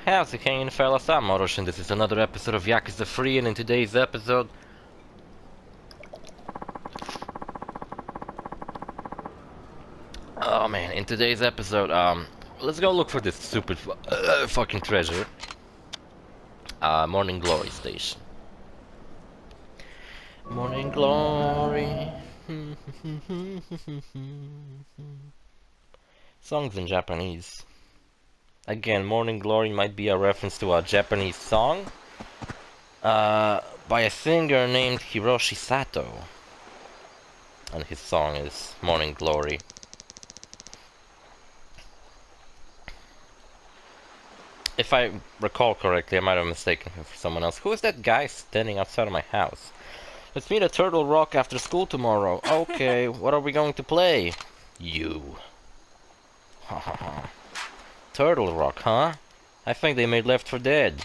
How's it hanging, fellas? I'm OrosZ, and this is another episode of YAKUZA 3, and in today's episode... Oh man, in today's episode, let's go look for this stupid fucking treasure. Morning Glory Station. Morning Glory... Songs in Japanese. Again, Morning Glory might be a reference to a Japanese song. By a singer named Hiroshi Sato. And his song is Morning Glory. If I recall correctly, I might have mistaken him for someone else. Who is that guy standing outside of my house? Let's meet at Turtle Rock after school tomorrow. Okay, what are we going to play? You. Turtle Rock, huh? I think they made Left 4 Dead.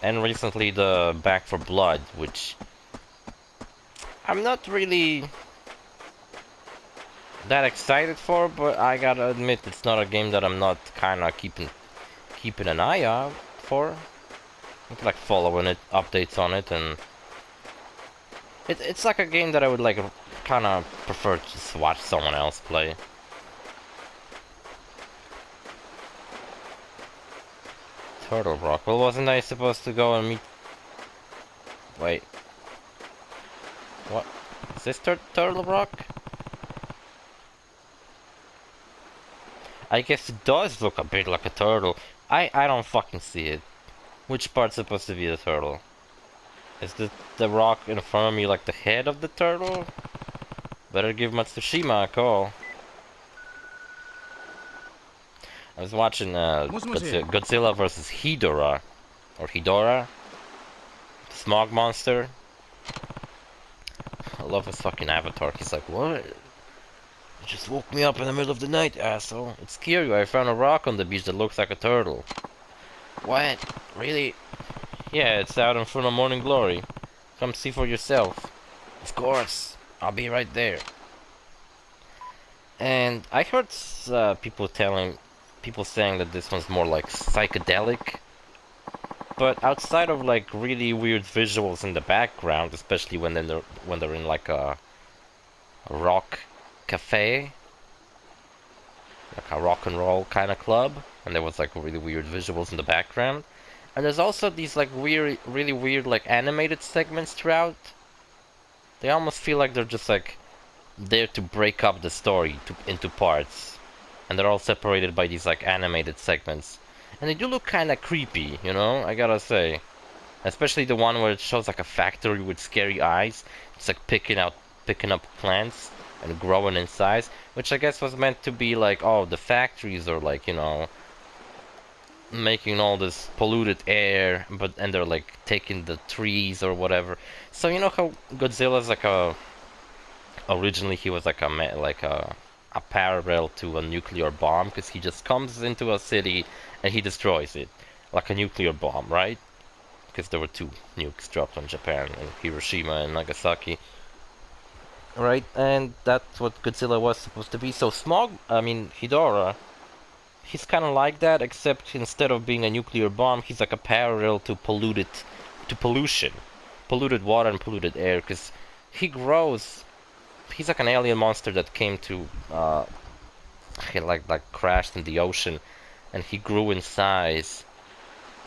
And recently the Back 4 Blood, which... I'm not really that excited for, but I gotta admit it's not a game that I'm not kinda keeping an eye out for. I'm like following it, updates on it, and it's like a game that I would like kinda prefer to just watch someone else play. Turtle Rock. Well, wasn't I supposed to go and meet... Wait. What? Is this Turtle Rock? I guess it does look a bit like a turtle. I don't fucking see it. Which part's supposed to be the turtle? Is the rock in front of me like the head of the turtle? Better give Matsushima a call. I was watching Godzilla vs. Hedorah. Or Hedorah. Smog monster. I love his fucking avatar. He's like, what? You just woke me up in the middle of the night, asshole. It's scary. I found a rock on the beach that looks like a turtle. What? Really? Yeah, it's out in front of Morning Glory. Come see for yourself. Of course. I'll be right there. And I heard people saying that this one's more like psychedelic. But outside of like really weird visuals in the background, especially when they're in like a rock cafe, like a rock and roll kind of club, and there was like really weird visuals in the background, and there's also these like weird, really weird like animated segments throughout. They almost feel like they're just like there to break up the story into parts, and they're all separated by these like animated segments, and they do look kind of creepy, you know, I gotta say. Especially the one where it shows like a factory with scary eyes. It's like picking up plants and growing in size, which I guess was meant to be like, oh, the factories are like, you know, making all this polluted air, and they're like taking the trees or whatever. So you know how Godzilla's like originally he was like a parallel to a nuclear bomb, because he just comes into a city and he destroys it like a nuclear bomb, right? Because there were 2 nukes dropped on Japan, in Hiroshima and Nagasaki. Right, and that's what Godzilla was supposed to be. So Hedorah, he's kind of like that, except instead of being a nuclear bomb, he's like a parallel to pollution. Polluted water and polluted air, because he's like an alien monster that came to, he like crashed in the ocean, and he grew in size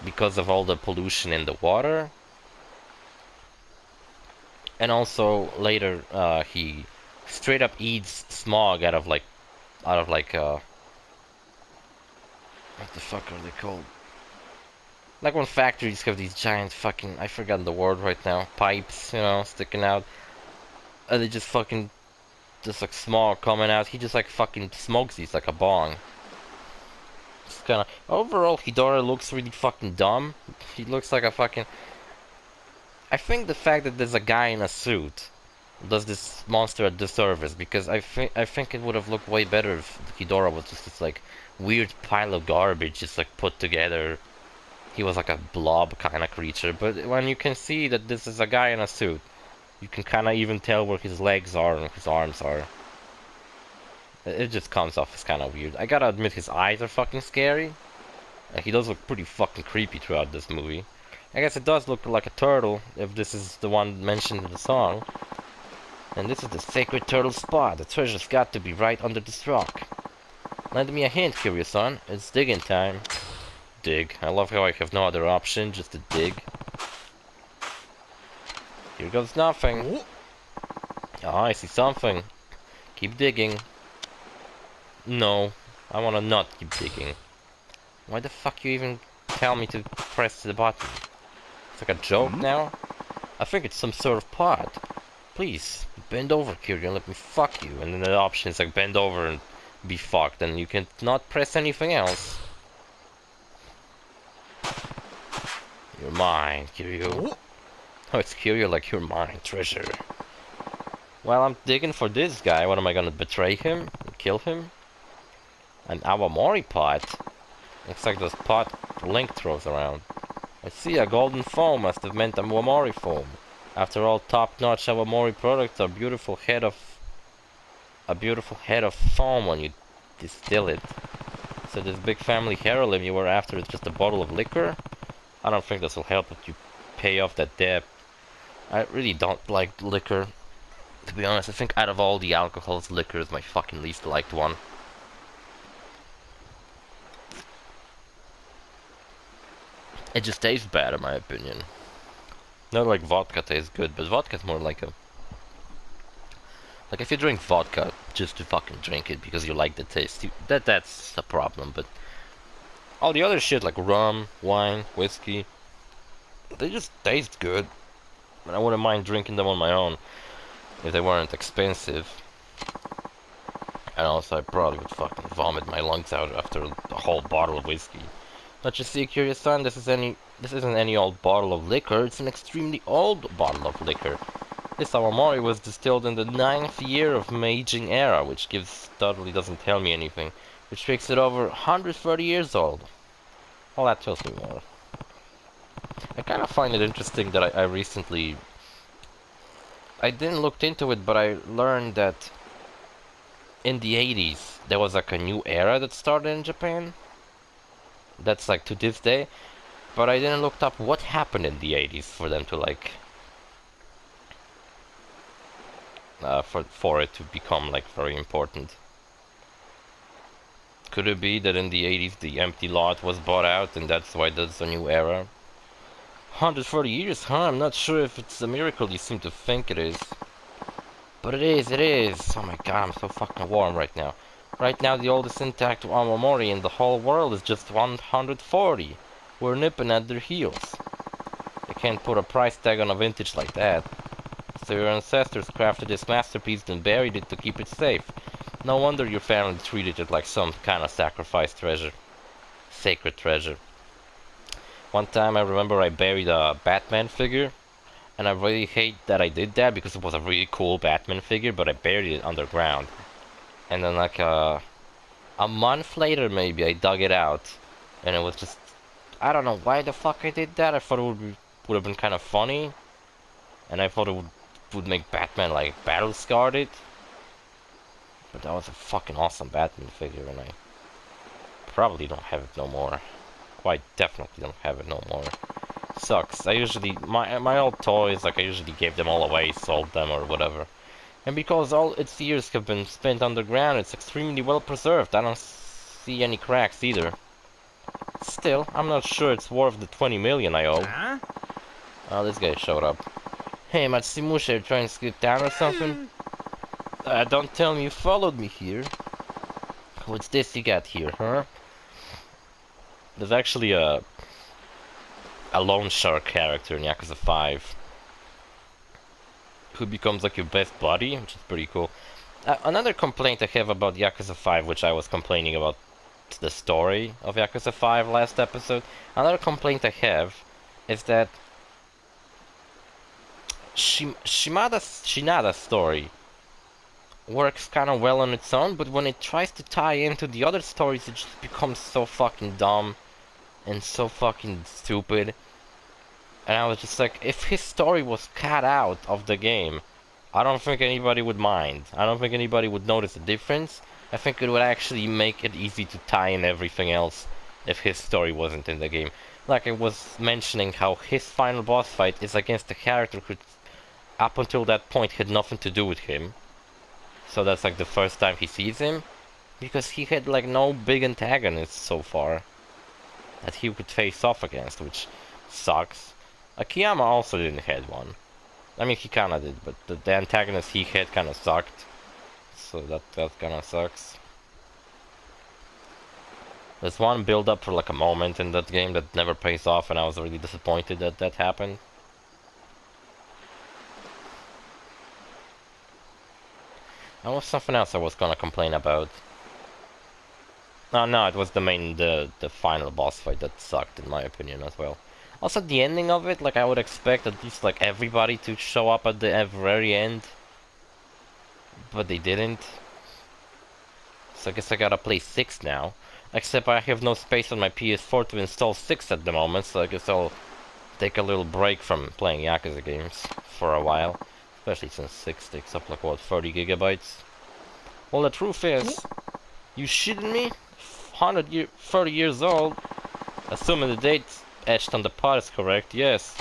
because of all the pollution in the water. And also later, he straight up eats smog out of like, what the fuck are they called? Like when factories have these giant fucking, I forgot the word right now, pipes, you know, sticking out, and they just fucking, just like smog coming out. He just like fucking smokes these like a bong. It's kind of, overall, Hedorah looks really fucking dumb. He looks like a fucking, I think the fact that there's a guy in a suit does this monster a disservice, because I think it would have looked way better if Hedorah was just this like weird pile of garbage just like put together. He was like a blob kind of creature, but when you can see that this is a guy in a suit, you can kind of even tell where his legs are and his arms are. It just comes off as kind of weird. I gotta admit, his eyes are fucking scary. He does look pretty fucking creepy throughout this movie. I guess it does look like a turtle, if this is the one mentioned in the song. And this is the sacred turtle spot. The treasure's got to be right under this rock. Lend me a hint, curious son. It's digging time. Dig. I love how I have no other option, just to dig. Here goes nothing. Oh, I see something. Keep digging. No, I wanna not keep digging. Why the fuck you even tell me to press the button? It's like a joke now? I think it's some sort of pot. Please, bend over, Kyrie, and let me fuck you. And then the option is like bend over and be fucked, and you can not press anything else. You're mine, Kiryu. Oh, it's Kiryu like you're mine, treasure. Well, I'm digging for this guy. What am I gonna betray him? Kill him? An Awamori pot? Looks like those pot Link throws around. I see a golden foam must have meant a Awamori foam. After all, top-notch Awamori products are a beautiful head of foam when you distill it. So this big family heirloom you were after is just a bottle of liquor? I don't think this will help if you pay off that debt. I really don't like liquor. To be honest, I think out of all the alcohols, liquor is my fucking least liked one. It just tastes bad in my opinion. Not like vodka tastes good, but vodka's more like a... Like if you drink vodka just to fucking drink it because you like the taste, that's a problem, but... All the other shit like rum, wine, whiskey, they just taste good. And I wouldn't mind drinking them on my own if they weren't expensive. And also I probably would fucking vomit my lungs out after a whole bottle of whiskey. But you see, curious son, this isn't any old bottle of liquor, it's an extremely old bottle of liquor. This Awamori was distilled in the 9th year of Meijin era, which totally doesn't tell me anything, which makes it over 130 years old. Well, that tells me more. I kind of find it interesting that I recently... I didn't look into it, but I learned that in the 80s there was like a new era that started in Japan. That's like to this day. But I didn't look up what happened in the 80s for them to like... for it to become like very important. Could it be that in the 80s the empty lot was bought out and that's why there's a new era? 140 years, huh? I'm not sure if it's a miracle you seem to think it is. But it is, it is! Oh my god, I'm so fucking warm right now. Right now the oldest intact Awamori in the whole world is just 140. We're nipping at their heels. They can't put a price tag on a vintage like that. So your ancestors crafted this masterpiece and buried it to keep it safe. No wonder your family treated it like some kind of sacrificed treasure. Sacred treasure. One time I remember I buried a Batman figure. And I really hate that I did that because it was a really cool Batman figure, but I buried it underground. And then like a month later maybe I dug it out. And it was just... I don't know why the fuck I did that. I thought it would have been kind of funny. And I thought it would make Batman like battle scarred it. But that was a fucking awesome Batman figure and I probably don't have it no more. Quite definitely don't have it no more. Sucks. I usually, my old toys, like I usually gave them all away, sold them or whatever. And because all its years have been spent underground, it's extremely well preserved. I don't see any cracks either. Still, I'm not sure it's worth the 20 million I owe. Huh? Oh, this guy showed up. Hey, Matsimusha, you trying to skip down or something? Don't tell me you followed me here. What's this you got here, huh? There's actually a loan shark character in Yakuza 5 who becomes like your best buddy, which is pretty cool. Another complaint I have about Yakuza 5, which I was complaining about the story of Yakuza 5 last episode. Another complaint I have is that Shinada's story works kind of well on its own, but when it tries to tie into the other stories, it just becomes so fucking dumb and so fucking stupid. And I was just like, if his story was cut out of the game, I don't think anybody would mind. I don't think anybody would notice the difference. I think it would actually make it easy to tie in everything else if his story wasn't in the game. Like I was mentioning how his final boss fight is against a character who, up until that point, had nothing to do with him. So that's like the first time he sees him, because he had like no big antagonists so far that he could face off against, which sucks. Akiyama also didn't have one. I mean, he kinda did, but the antagonist he had kinda sucked. So that kinda sucks. There's one build up for like a moment in that game that never pays off, and I was really disappointed that that happened. There was something else I was gonna complain about. Oh no, it was the final boss fight that sucked in my opinion as well. Also the ending of it, like I would expect at least like everybody to show up at the very end. But they didn't. So I guess I gotta play 6 now. Except I have no space on my PS4 to install 6 at the moment, so I guess I'll take a little break from playing YAKUZA games for a while. Especially since 6 takes up like what, 30 gigabytes? Well, the truth is, you shitting me? 30 years old? Assuming the date etched on the pod is correct, yes.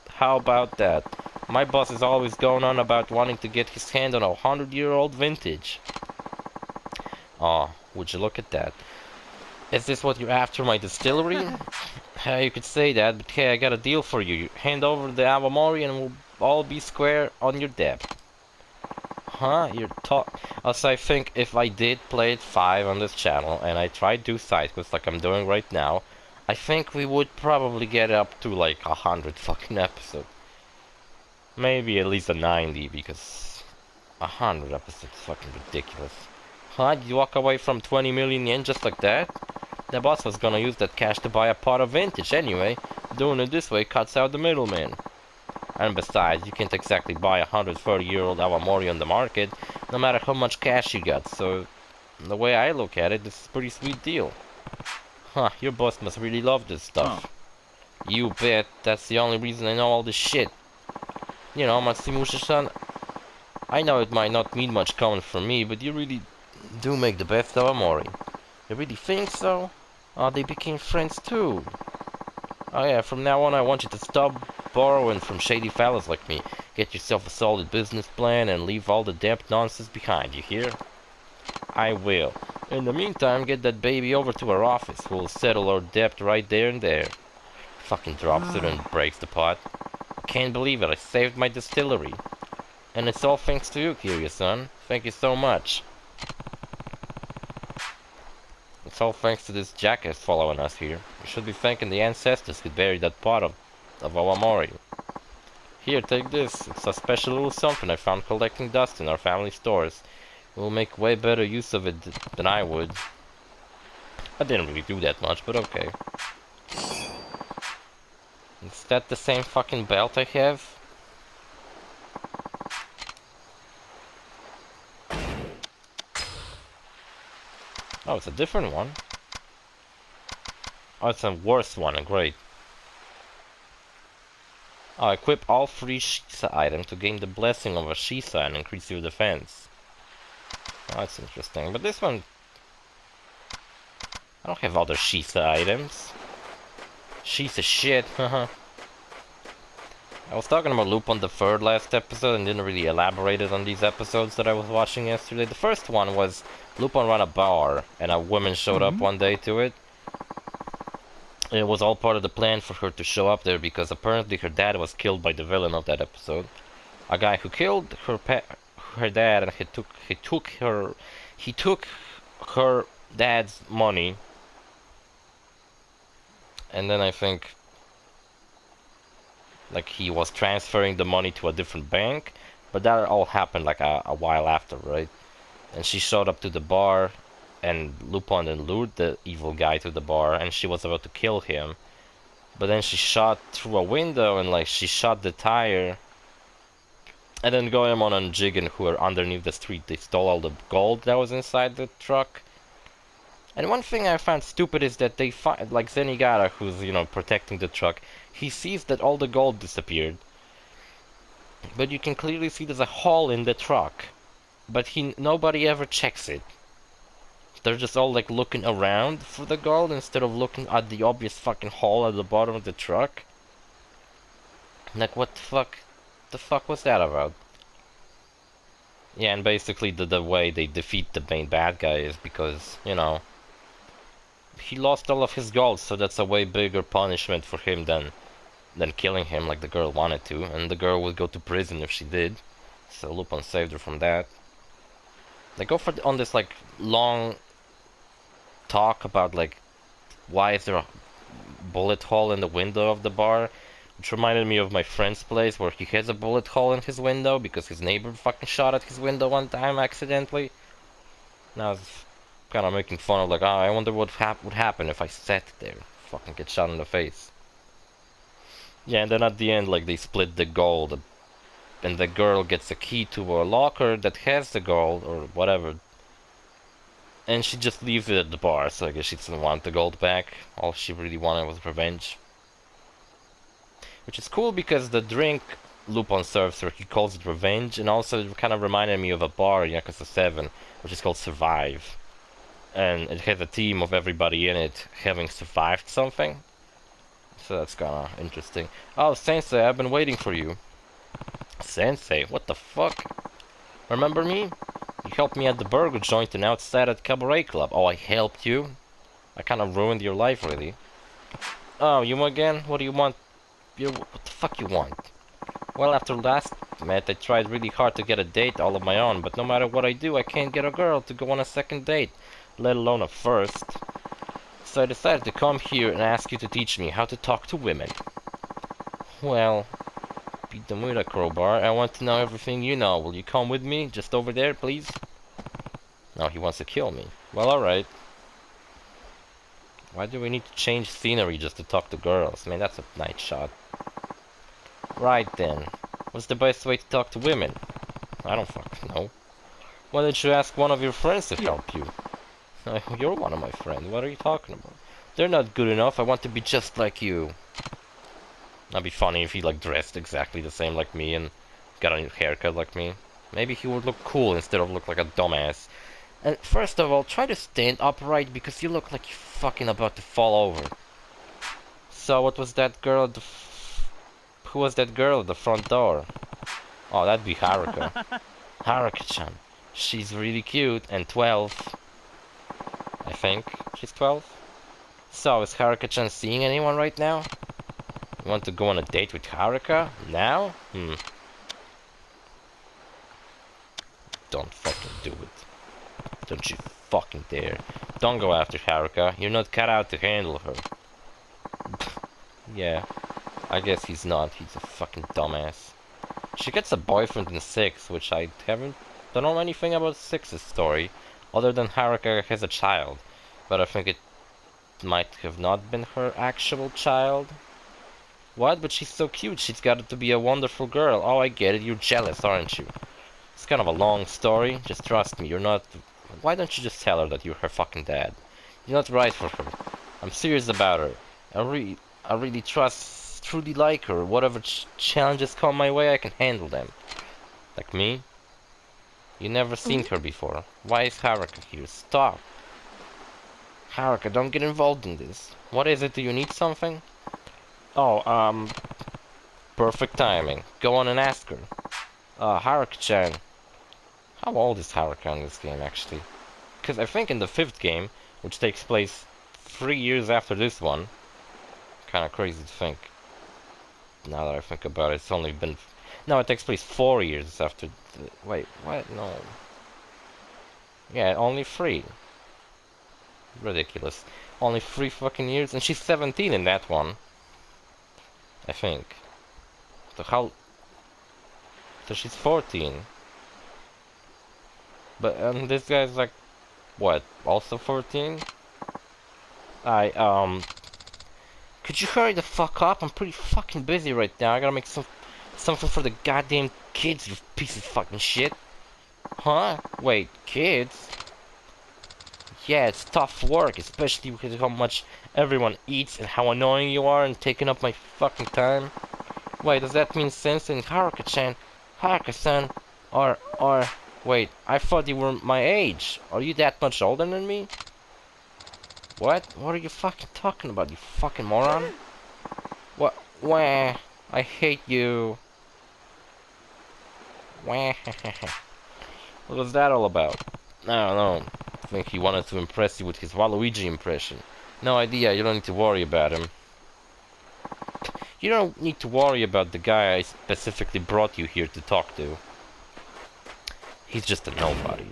How about that? My boss is always going on about wanting to get his hand on a 100-year-old vintage. Oh, would you look at that? Is this what you're after, my distillery? You could say that, but hey, I got a deal for you. Hand over the Awamori and we'll all be square on your debt. Huh? You're Also, I think if I did play it 5 on this channel and I tried to do side quests like I'm doing right now, I think we would probably get up to like 100 fucking episodes. Maybe at least a 90, because 100 episodes is fucking ridiculous. Huh? Did you walk away from 20 million yen just like that? The boss was gonna use that cash to buy a pot of vintage anyway. Doing it this way cuts out the middleman. And besides, you can't exactly buy a 130-year-old Awamori on the market, no matter how much cash you got, so the way I look at it, this is a pretty sweet deal. Huh, your boss must really love this stuff. You bet, that's the only reason I know all this shit. You know, Matsumusha-san, I know it might not mean much coming from me, but you really do make the best Awamori. You really think so? Oh, they became friends too. Oh yeah, from now on I want you to stop borrowing from shady fellas like me. Get yourself a solid business plan and leave all the debt nonsense behind, you hear? I will. In the meantime, get that baby over to our office. We'll settle our debt right there and there. Fucking drops it and breaks the pot. I can't believe it, I saved my distillery. And it's all thanks to you, Kiryu-san. Thank you so much. It's all thanks to this jackass following us here. We should be thanking the ancestors who buried that pot of Awamori. Here, take this. It's a special little something I found collecting dust in our family stores. We'll make way better use of it than I would. I didn't really do that much, but okay. Is that the same fucking belt I have? Oh, it's a different one. Oh, it's a worse one, great. Oh, equip all 3 Shisa items to gain the blessing of a Shisa and increase your defense. Oh, that's interesting, but this one... I don't have other Shisa items. Shisa shit, haha. I was talking about Lupin the Third last episode and didn't really elaborate it on these episodes that I was watching yesterday. The first one was Lupin ran a bar and a woman showed up one day to it. It was all part of the plan for her to show up there because apparently her dad was killed by the villain of that episode. A guy who killed her dad and he took her dad's money. And then I think like he was transferring the money to a different bank, but that all happened like a while after, right? And she showed up to the bar, and Lupin then lured the evil guy to the bar, and she was about to kill him. But then she shot through a window, and like she shot the tire. And then Goemon and Jigen, who were underneath the street, they stole all the gold that was inside the truck. And one thing I found stupid is that they find, like Zenigata, who's, you know, protecting the truck, he sees that all the gold disappeared. But you can clearly see there's a hole in the truck. But nobody ever checks it. They're just all like looking around for the gold instead of looking at the obvious fucking hole at the bottom of the truck. Like, what the fuck? The fuck was that about? Yeah, and basically the way they defeat the main bad guy is because, you know, he lost all of his gold, so that's a way bigger punishment for him than killing him like the girl wanted to, and the girl would go to prison if she did. So Lupin saved her from that. They go on this like long talk about like why is there a bullet hole in the window of the bar, which reminded me of my friend's place where he has a bullet hole in his window because his neighbor fucking shot at his window one time accidentally. And I was kind of making fun of like, oh, I wonder what would happen if I sat there, fucking get shot in the face. Yeah, and then at the end, like, they split the gold, and the girl gets a key to a locker that has the gold, or whatever, and she just leaves it at the bar, so I guess she doesn't want the gold back. All she really wanted was revenge. Which is cool because the drink Lupin serves her, he calls it revenge, and also it kind of reminded me of a bar in Yakuza 7, which is called Survive. And it has a team of everybody in it having survived something. So that's kinda interesting. Oh, Sensei, I've been waiting for you. Sensei? What the fuck? Remember me? You helped me at the burger joint and outside at Cabaret Club. Oh, I helped you? I kinda ruined your life, really. Oh, you again? What do you want? What the fuck you want? Well, after last met, I tried really hard to get a date all of my own, but no matter what I do, I can't get a girl to go on a second date, let alone a first. So I decided to come here and ask you to teach me how to talk to women. Well, beat them with a crowbar. I want to know everything you know. Will you come with me? Just over there, please? No, he wants to kill me. Well, alright. Why do we need to change scenery just to talk to girls? Man, that's a nice shot. Right then. What's the best way to talk to women? I don't fucking know. Why don't you ask one of your friends to help you? You're one of my friends. What are you talking about? They're not good enough. I want to be just like you. That'd be funny if he like dressed exactly the same like me and got a haircut like me. Maybe he would look cool instead of look like a dumbass. And first of all, try to stand upright because you look like you're fucking about to fall over. So what was that girl at the who was that girl at the front door? Oh, that'd be Haruka. Haruka-chan. She's really cute and 12. I think she's 12. So, is Haruka-chan seeing anyone right now? You want to go on a date with Haruka? Now? Don't fucking do it. Don't you fucking dare. Don't go after Haruka. You're not cut out to handle her. Yeah, I guess he's not. He's a fucking dumbass. She gets a boyfriend in 6, which I don't know anything about 6's story, other than Haruka has a child. But I think it might have not been her actual child. What? But she's so cute. She's got to be a wonderful girl. Oh, I get it. You're jealous, aren't you? It's kind of a long story. Just trust me. You're not... Why don't you just tell her that you're her fucking dad? You're not right for her. I'm serious about her. I really truly like her. Whatever challenges come my way, I can handle them. Like me? You never seen her before. Why is Haruka here? Stop. Haruka, don't get involved in this. What is it? Do you need something? Oh, perfect timing. Go on and ask her. Haruka-chan. How old is Haruka in this game, actually? Because I think in the 5th game, which takes place 3 years after this one, kind of crazy to think. Now that I think about it, it's only been... No, it takes place 4 years after... Wait, what? No. Yeah, only 3. Ridiculous. Only 3 fucking years, and she's 17 in that one. I think. So how... So she's 14. But, this guy's like... What? Also 14? Could you hurry the fuck up? I'm pretty fucking busy right now. I gotta make something for the goddamn kids, you piece of fucking shit. Huh? Wait, kids? Yeah, it's tough work, especially because of how much everyone eats and how annoying you are and taking up my fucking time. Wait, does that mean Sensei and Haruka-chan? Haruka-san? Wait, I thought you were my age. Are you that much older than me? What? What are you fucking talking about, you fucking moron? What? Wah. I hate you. Wah. What was that all about? I don't know. I think he wanted to impress you with his Waluigi impression. No idea, you don't need to worry about him. You don't need to worry about the guy I specifically brought you here to talk to. He's just a nobody.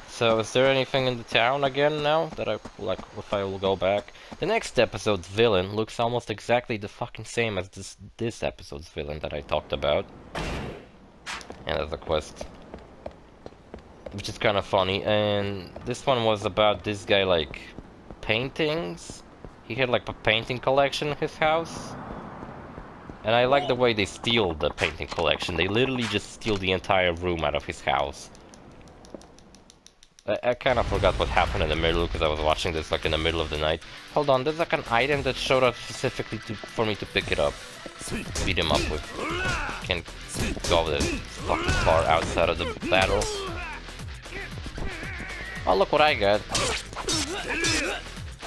So, is there anything in the town again now that I, like, if I will go back? The next episode's villain looks almost exactly the fucking same as this episode's villain that I talked about. And as a quest. Which is kind of funny, and this one was about this guy, like, paintings. He had, like, a painting collection in his house. And I like the way they steal the painting collection. They literally just steal the entire room out of his house. I kind of forgot what happened in the middle, because I was watching this, like, in the middle of the night. Hold on, there's, like, an item that showed up specifically for me to pick it up. Beat him up with. Can't go this fucking far outside of the battle. Oh, look what I got.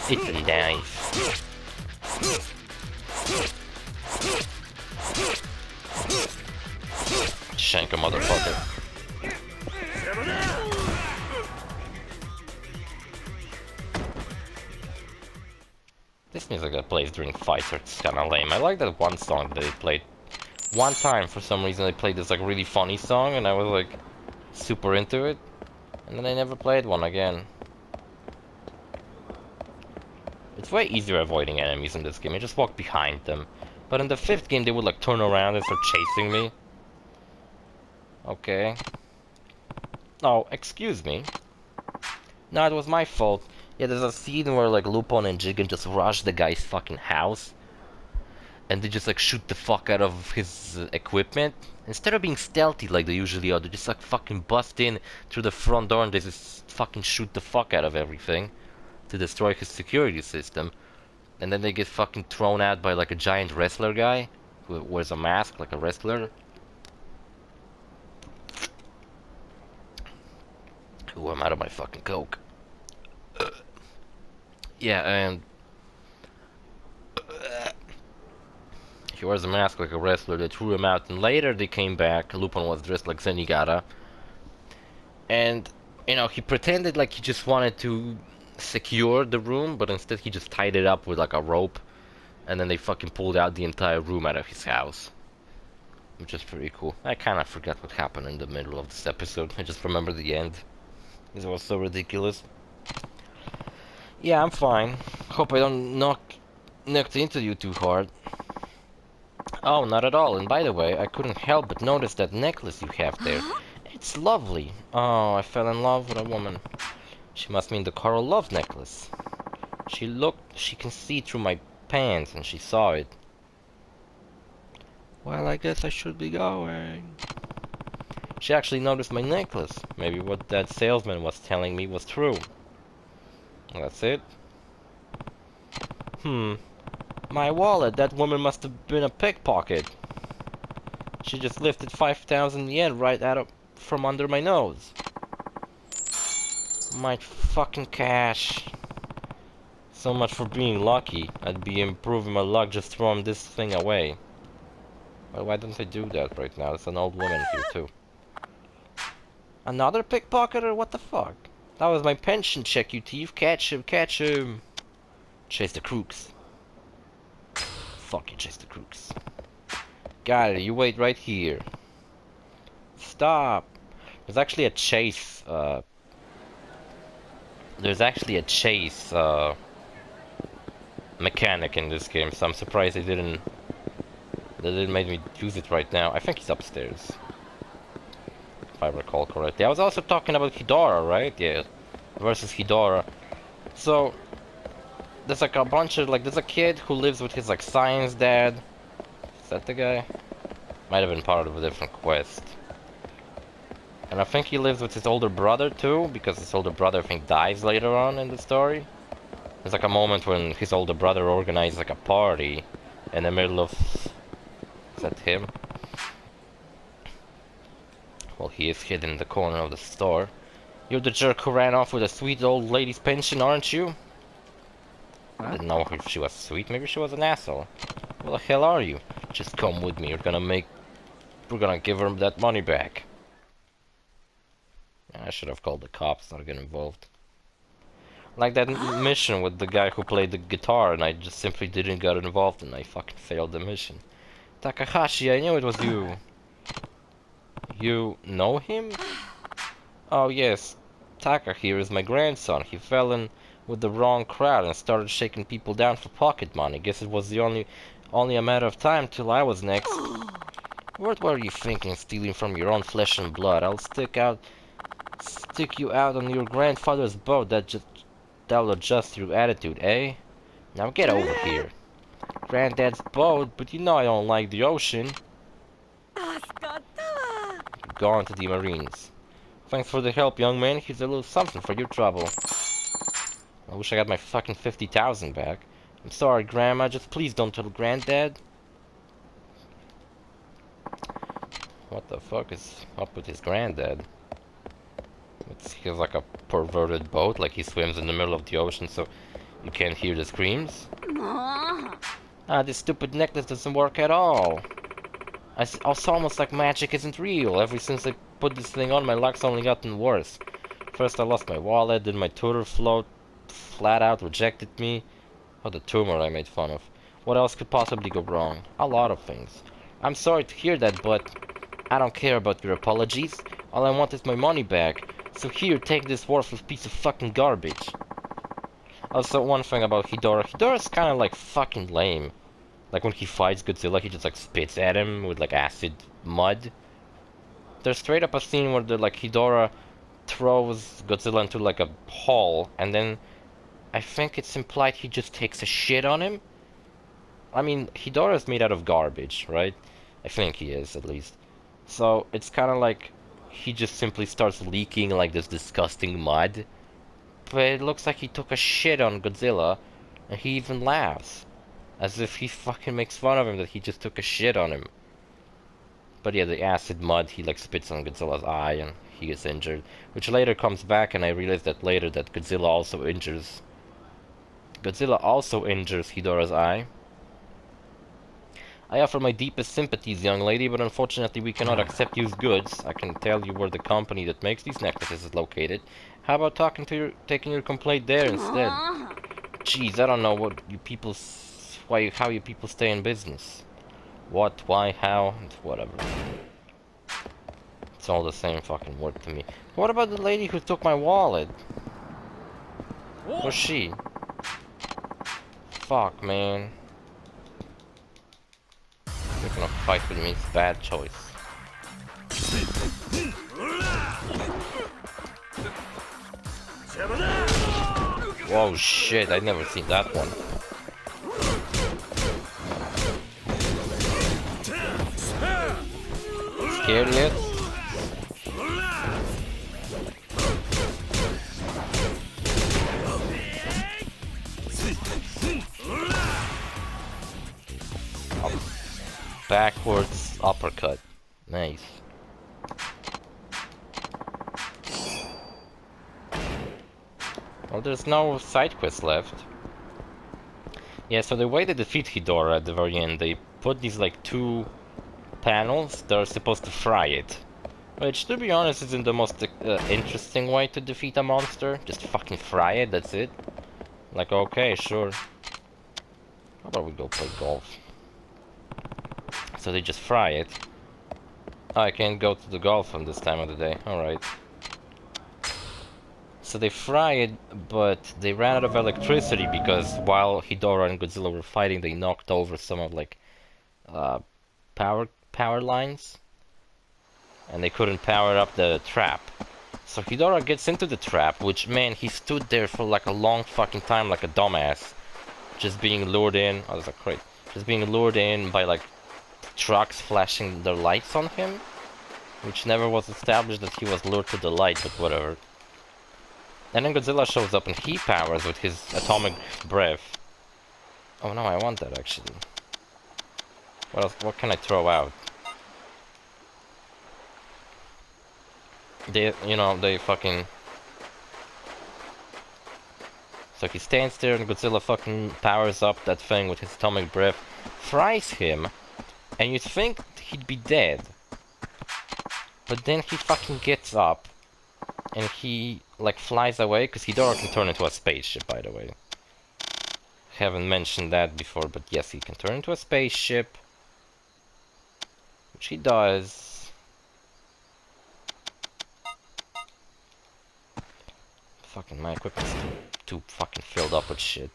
It's a knife. Shank a motherfucker. This music that plays during fights is kinda lame. I like that one song that they played. One time, for some reason, they played this, like, really funny song, and I was, like, super into it. And then I never played one again. It's way easier avoiding enemies in this game. I just walk behind them. But in the 5th game, they would, like, turn around and start chasing me. Okay. Oh, excuse me. No, it was my fault. Yeah, there's a scene where, like, Lupin and Jigen just rush the guy's fucking house. And they just, like, shoot the fuck out of his equipment. Instead of being stealthy like they usually are, they just, like, fucking bust in through the front door and they just fucking shoot the fuck out of everything to destroy his security system. And then they get fucking thrown out by, like, a giant wrestler guy who wears a mask like a wrestler. Ooh, I'm out of my fucking coke. Yeah, and he wears a mask like a wrestler. They threw him out, and later they came back. Lupin was dressed like Zenigata, and you know, he pretended like he just wanted to secure the room, but instead he just tied it up with like a rope, and then they fucking pulled out the entire room out of his house, which is pretty cool. I kind of forgot what happened in the middle of this episode. I just remember the end. It was so ridiculous. Yeah, I'm fine. Hope I don't knock into you too hard. Oh, not at all. And by the way, I couldn't help but notice that necklace you have there. It's lovely. Oh, I fell in love with a woman. She must mean the coral love necklace. She can see through my pants, and she saw it. Well, I guess I should be going. She actually noticed my necklace. Maybe what that salesman was telling me was true. That's it. My wallet. That woman must have been a pickpocket. She just lifted 5,000 yen right from under my nose. My fucking cash. So much for being lucky. I'd be improving my luck just throwing this thing away. Well, why don't I do that right now? There's an old woman here too. Another pickpocketer? What the fuck? That was my pension check, you thief. Catch him, catch him. Chase the crooks. Fuck you, chase the crooks. Got it, you wait right here. Stop. There's actually a chase, mechanic in this game, so I'm surprised they didn't make me use it right now. I think he's upstairs, if I recall correctly. I was also talking about Hidora, right? Yeah, versus Hidora. So there's like a bunch of there's a kid who lives with his like science dad. Is that the guy? Might have been part of a different quest. And I think he lives with his older brother too, because his older brother I think dies later on in the story. There's like a moment when his older brother organizes like a party in the middle of... Is that him? Well, he is hidden in the corner of the store. You're the jerk who ran off with a sweet old lady's pension, aren't you? I didn't know if she was sweet. Maybe she was an asshole. What the hell are you? Just come with me. We're gonna give her that money back. I should have called the cops, not get involved. Like that mission with the guy who played the guitar, and I just simply didn't get involved, and I fucking failed the mission. Takahashi, I knew it was you. You know him? Oh yes, Taka here is my grandson. He fell in with the wrong crowd and started shaking people down for pocket money. Guess it was the only a matter of time till I was next. What were you thinking, stealing from your own flesh and blood? I'll stick you out on your grandfather's boat. That'll adjust your attitude, eh? Now get over here. Granddad's boat, but you know I don't like the ocean. Gone to the Marines. Thanks for the help, young man. Here's a little something for your trouble. I wish I got my fucking 50,000 back. I'm sorry, Grandma. Just please don't tell Granddad. What the fuck is up with his granddad? He's like a perverted boat, like he swims in the middle of the ocean so you can't hear the screams. Ah, this stupid necklace doesn't work at all. It's almost like magic isn't real. Ever since I put this thing on, my luck's only gotten worse. First I lost my wallet, then my tutor flat out rejected me. Oh, the tumor I made fun of. What else could possibly go wrong? A lot of things. I'm sorry to hear that, but I don't care about your apologies. All I want is my money back. So here, take this worthless piece of fucking garbage. Also, one thing about Hidora. Hidora's kinda like fucking lame. Like when he fights Godzilla, he just like spits at him with like acid mud. There's straight up a scene where like Hidora throws Godzilla into like a hole, and then I think it's implied he just takes a shit on him. I mean, Hidora's made out of garbage, right? I think he is, at least. So it's kind of like he just simply starts leaking like this disgusting mud. But it looks like he took a shit on Godzilla, and he even laughs. As if he fucking makes fun of him that he just took a shit on him. But yeah, the acid mud, he like spits on Godzilla's eye and he gets injured. Which later comes back, and I realized that later that Godzilla also injures Hidora's eye. I offer my deepest sympathies, young lady, but unfortunately we cannot accept used goods. I can tell you where the company that makes these necklaces is located. How about taking your complaint there instead? Jeez, I don't know what you people, how you people stay in business. What, why, how, whatever. It's all the same fucking word to me. What about the lady who took my wallet? Where's she? Fuck, man. You're gonna fight with me, it's a bad choice. Whoa, shit, I've never seen that one. Scared yet? Backwards uppercut. Nice. Well, there's no side quest left. Yeah, so the way they defeat Hidora at the very end, they put these like two panels that are supposed to fry it. Which, to be honest, isn't the most interesting way to defeat a monster. Just fucking fry it, that's it. Like, okay, sure. How about we go play golf? So they just fry it. Oh, I can't go to the golf on this time of the day. Alright. So they fry it, but they ran out of electricity because while Hidora and Godzilla were fighting, they knocked over some of like power lines, and they couldn't power up the trap. So Hidora gets into the trap, which, man, he stood there for like a long fucking time like a dumbass, just being lured in. Oh, there's a crate. Just being lured in by like trucks flashing their lights on him, which never was established that he was lured to the light, but whatever. And then Godzilla shows up and he powers with his atomic breath. Oh no, I want that actually. What else? What can I throw out? They fucking So he stands there and Godzilla fucking powers up that thing with his atomic breath, fries him, and you'd think he'd be dead. But then he fucking gets up, and he, like, flies away, because Ghidorah can turn into a spaceship, by the way. Haven't mentioned that before, but yes, he can turn into a spaceship. Which he does. Fucking my equipment's too fucking filled up with shit.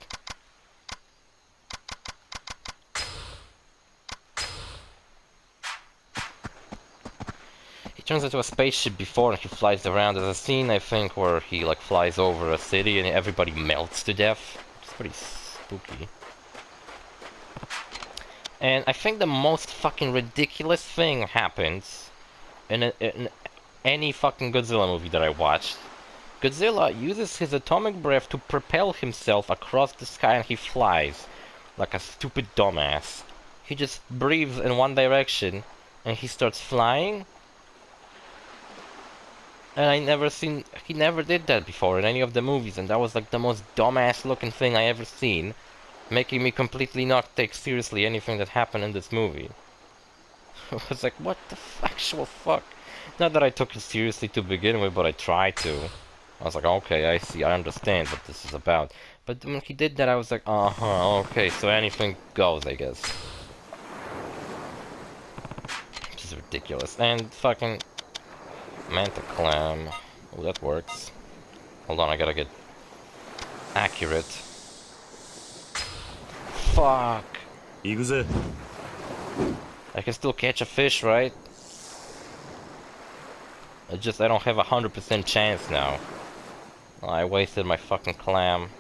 He turns into a spaceship before and he flies around. There's a scene, I think, where he like flies over a city and everybody melts to death. It's pretty spooky. And I think the most fucking ridiculous thing happens in any fucking Godzilla movie that I watched. Godzilla uses his atomic breath to propel himself across the sky and he flies like a stupid dumbass. He just breathes in one direction and he starts flying. And he never did that before in any of the movies, and that was like the most dumbass looking thing I ever seen, making me completely not take seriously anything that happened in this movie. I was like, what the actual fuck? Not that I took it seriously to begin with, but I tried to. I was like, okay, I see, I understand what this is about. But when he did that, I was like, uh-huh, okay, so anything goes, I guess. Which is ridiculous. And fucking Manta Clam. Oh, that works. Hold on, I gotta get accurate. Fuck. YAKUZA. I can still catch a fish, right? I don't have 100% chance now. I wasted my fucking clam.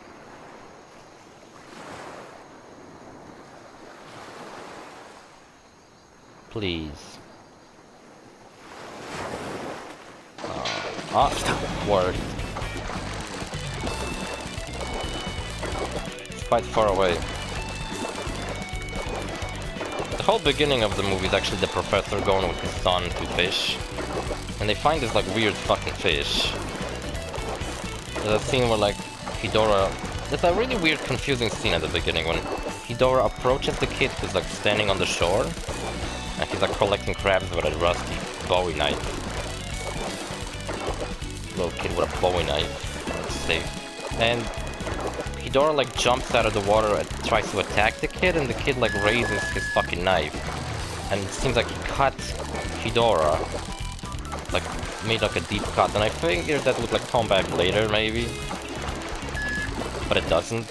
Please. Worked. It's quite far away. The whole beginning of the movie is actually the professor going with his son to fish. And they find this like weird fucking fish. There's a scene where like Ghidorah... There's a really weird confusing scene at the beginning when Ghidorah approaches the kid who's like standing on the shore. And he's like collecting crabs with a rusty Bowie knife. Little kid with a Bowie knife. Let's see. And Ghidorah like jumps out of the water and tries to attack the kid, and the kid like raises his fucking knife. And it seems like he cut Ghidorah. Like made like a deep cut, and I figured that would like come back later maybe. But it doesn't.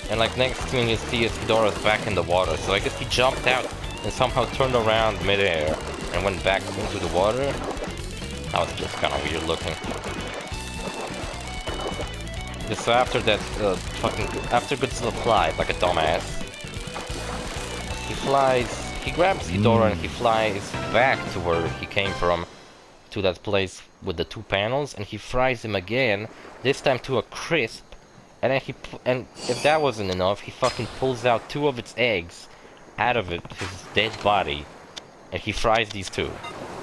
And like next thing you see is Ghidorah's back in the water, so I guess he jumped out and somehow turned around midair and went back into the water. That was just kind of weird looking. Yeah, so after that, after Godzilla flies like a dumbass, he grabs Ghidorah and he flies back to where he came from, to that place with the two panels, and he fries him again, this time to a crisp, and then and if that wasn't enough, he fucking pulls out two of its eggs out of his dead body, and he fries these two.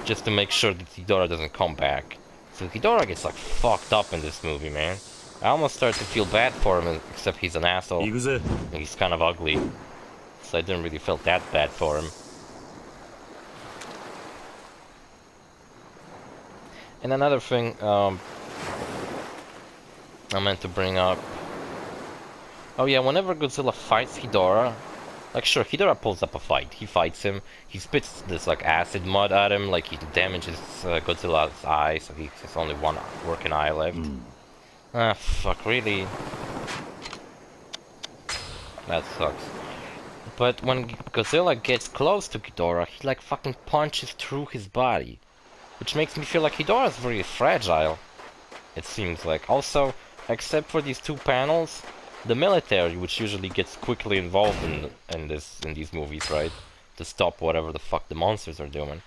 Just to make sure that Ghidorah doesn't come back. So Ghidorah gets like fucked up in this movie, man. I almost started to feel bad for him, except he's an asshole. YAKUZA. He's kind of ugly. So I didn't really feel that bad for him. And another thing I meant to bring up. Oh yeah, whenever Godzilla fights Ghidorah, like sure, Ghidorah pulls up a fight. He fights him. He spits this like acid mud at him, like he damages Godzilla's eye, so he has only one working eye left. Ah, fuck, really? That sucks. But when Godzilla gets close to Ghidorah, he like fucking punches through his body, which makes me feel like Ghidorah is very fragile. It seems like. Also, except for these two panels, the military, which usually gets quickly involved in these movies, right, to stop whatever the fuck the monsters are doing.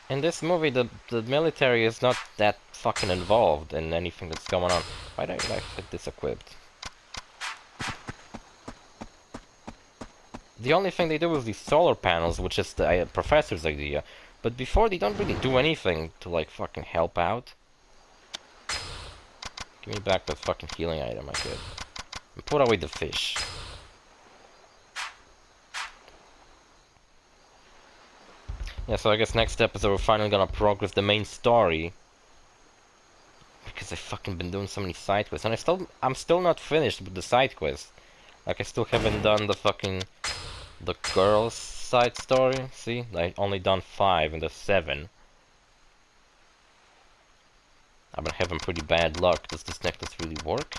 In this movie, the military is not that fucking involved in anything that's going on. Why did I get this equipped? The only thing they do is these solar panels, which is the professor's idea. But before, they don't really do anything to like fucking help out. Give me back that fucking healing item I could. And put away the fish. Yeah, so I guess next episode we're finally gonna progress the main story. Because I've fucking been doing so many side quests. And I'm still not finished with the side quests. Like, I still haven't done the girls side story. See? I only done 5 and there's 7. I've been having pretty bad luck. Does this necklace really work?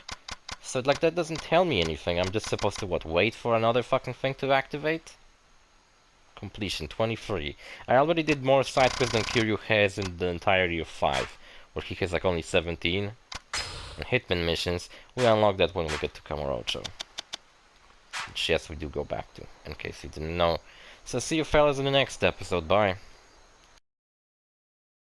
So, like, that doesn't tell me anything. I'm just supposed to, what, wait for another fucking thing to activate? Completion 23. I already did more side quests than Kiryu has in the entirety of 5, where he has like only 17. And Hitman missions, we unlock that when we get to Kamurocho. Which yes, we do go back to, in case you didn't know. So see you fellas in the next episode, bye.